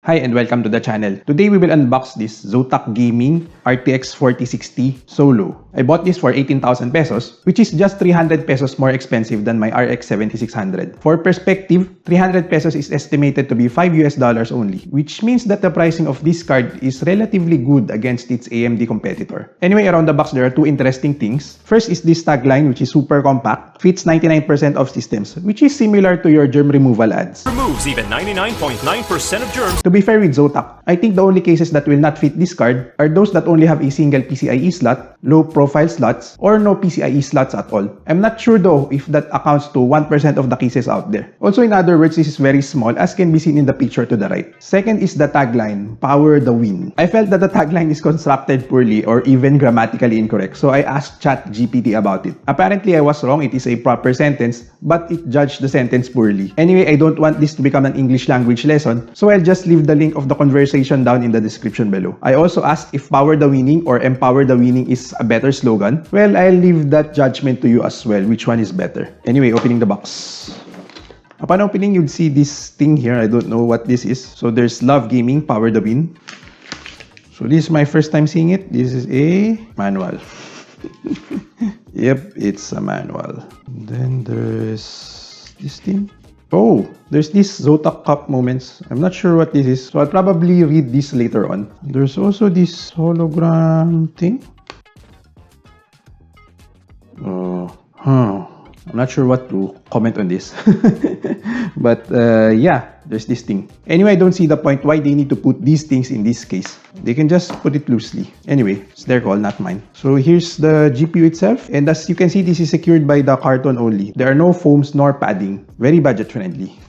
Hi and welcome to the channel. Today we will unbox this Zotac Gaming RTX 4060 Solo. I bought this for 18,000 pesos, which is just 300 pesos more expensive than my RX 7600. For perspective, 300 pesos is estimated to be $5 only, which means that the pricing of this card is relatively good against its AMD competitor. Anyway, around the box there are two interesting things. First is this tagline, which is super compact, fits 99% of systems, which is similar to your germ removal ads. Removes even 99.9% of germs. To be fair with Zotac, I think the only cases that will not fit this card are those that only have a single PCIe slot, low profile slots, or no PCIe slots at all. I'm not sure though if that accounts to 1% of the cases out there. Also, in other words, this is very small as can be seen in the picture to the right. Second is the tagline, power the win. I felt that the tagline is constructed poorly or even grammatically incorrect, so I asked ChatGPT about it. Apparently, I was wrong. It is a proper sentence, but it judged the sentence poorly. Anyway, I don't want this to become an English language lesson, so I'll just leave the link of the conversation down in the description below. I also asked if power the winning or empower the winning is a better slogan. Well, I'll leave that judgment to you as well, which one is better. Anyway, opening the box. Upon opening, you'd see this thing here. I don't know what this is. So there's Love Gaming, Power the Win. So this is my first time seeing it. This is a manual. Yep, it's a manual. Then there's this thing. Oh, there's this Zotac Cup moments. I'm not sure what this is, so I'll probably read this later on. There's also this hologram thing. I'm not sure what to comment on this. But yeah, there's this thing. Anyway, I don't see the point why they need to put these things in this case. They can just put it loosely. Anyway, it's their call, not mine. So here's the GPU itself. And as you can see, this is secured by the carton only. There are no foams nor padding. Very budget friendly.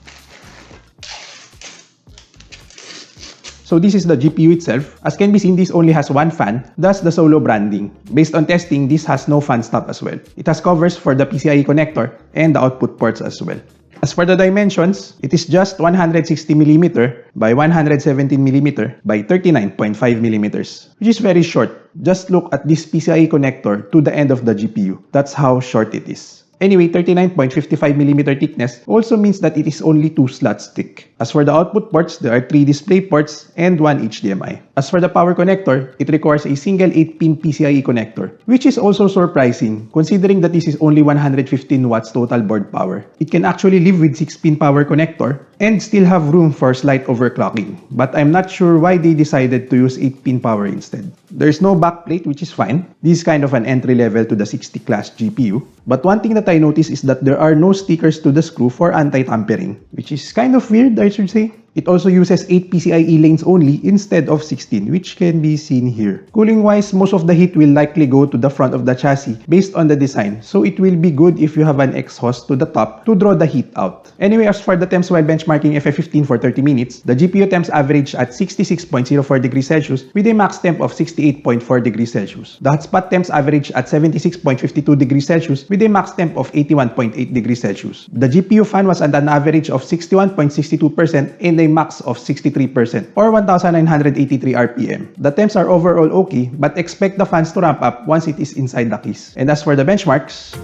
So this is the GPU itself. As can be seen, this only has one fan, thus the Solo branding. Based on testing, this has no fan stop as well. It has covers for the PCIe connector and the output ports as well. As for the dimensions, it is just 160mm by 117mm by 39.5mm, which is very short. Just look at this PCIe connector to the end of the GPU. That's how short it is. Anyway, 39.55mm thickness also means that it is only 2 slots thick. As for the output ports, there are 3 display ports and 1 HDMI. As for the power connector, it requires a single 8-pin PCIe connector, which is also surprising considering that this is only 115 watts total board power. It can actually live with 6-pin power connector and still have room for slight overclocking, but I'm not sure why they decided to use 8-pin power instead. There's no backplate, which is fine. This is kind of an entry level to the 60 class GPU. But one thing that I noticed is that there are no stickers to the screw for anti-tampering, which is kind of weird, I should say. It also uses 8 PCIe lanes only instead of 16, which can be seen here. Cooling wise, most of the heat will likely go to the front of the chassis based on the design, so it will be good if you have an exhaust to the top to draw the heat out. Anyway, as for the temps while benchmarking FF15 for 30 minutes, the GPU temps average at 66.04 degrees Celsius with a max temp of 68.4 degrees Celsius. The hotspot temps average at 76.52 degrees Celsius with a max temp of 81.8 degrees Celsius. The GPU fan was at an average of 61.62% and a max of 63% or 1983 RPM. The temps are overall okay, but expect the fans to ramp up once it is inside the case. And as for the benchmarks,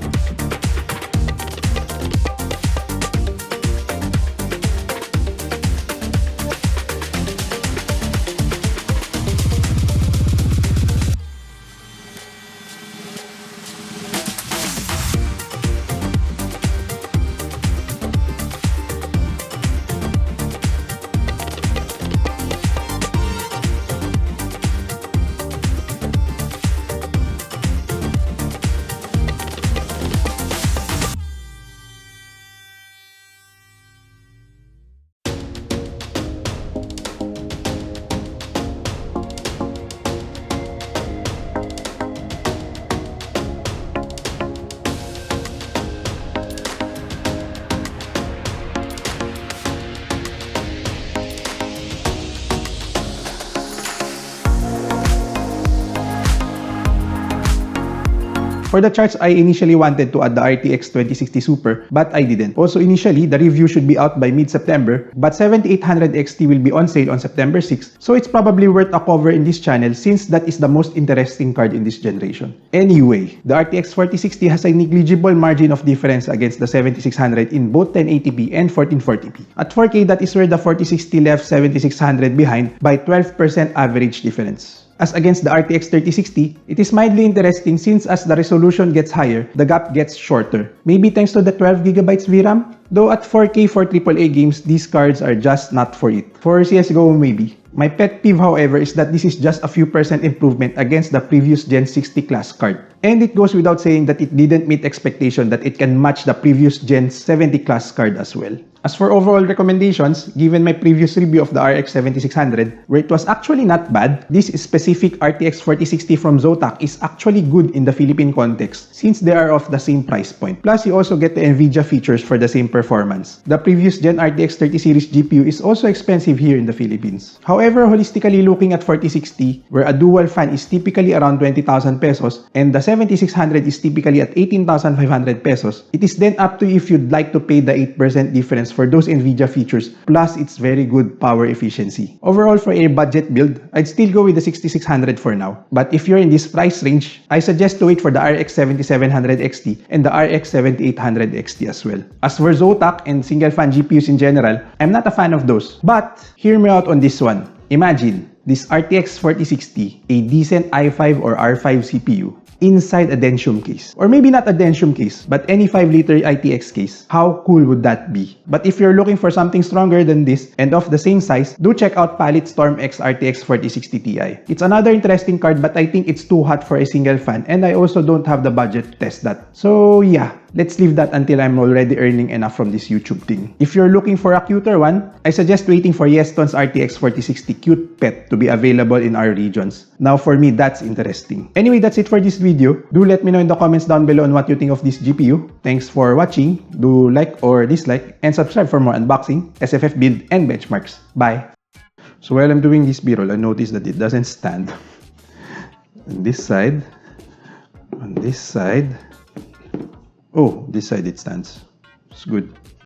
For the charts, I initially wanted to add the RTX 2060 Super, but I didn't. Also, initially, the review should be out by mid-September, but 7800 XT will be on sale on September 6, so it's probably worth a cover in this channel since that is the most interesting card in this generation. Anyway, the RTX 4060 has a negligible margin of difference against the 7600 in both 1080p and 1440p. At 4K, that is where the 4060 left 7600 behind by 12% average difference. As against the RTX 3060, it is mildly interesting since as the resolution gets higher, the gap gets shorter. Maybe thanks to the 12GB VRAM? Though at 4K for AAA games, these cards are just not for it. For CSGO maybe. My pet peeve however is that this is just a few percent improvement against the previous Gen 60 class card. And it goes without saying that it didn't meet expectation that it can match the previous Gen 70 class card as well. As for overall recommendations, given my previous review of the RX 7600, where it was actually not bad, this specific RTX 4060 from Zotac is actually good in the Philippine context since they are of the same price point. Plus, you also get the NVIDIA features for the same performance. The previous Gen RTX 30 series GPU is also expensive here in the Philippines. However, holistically looking at 4060, where a dual fan is typically around 20,000 pesos and the 7600 is typically at 18,500 pesos, it is then up to you if you'd like to pay the 8% difference for those NVIDIA features, plus its very good power efficiency. Overall, for a budget build, I'd still go with the 6600 for now. But if you're in this price range, I suggest to wait for the RX 7700 XT and the RX 7800 XT as well. As for Zotac and single-fan GPUs in general, I'm not a fan of those. But, hear me out on this one. Imagine, this RTX 4060, a decent i5 or R5 CPU, inside a Dentium case. Or maybe not a Dentium case, but any 5-liter ITX case. How cool would that be? But if you're looking for something stronger than this and of the same size, do check out Palit Storm X RTX 4060 Ti. It's another interesting card, but I think it's too hot for a single fan and I also don't have the budget to test that. So yeah, let's leave that until I'm already earning enough from this YouTube thing. If you're looking for a cuter one, I suggest waiting for Yeston's RTX 4060 Cute Pet to be available in our regions. Now for me, that's interesting. Anyway, that's it for this video. Do let me know in the comments down below on what you think of this GPU. Thanks for watching. Do like or dislike and subscribe for more unboxing, SFF build, and benchmarks. Bye! So while I'm doing this B-roll, I noticed that it doesn't stand. On this side, oh, this side it stands. It's good.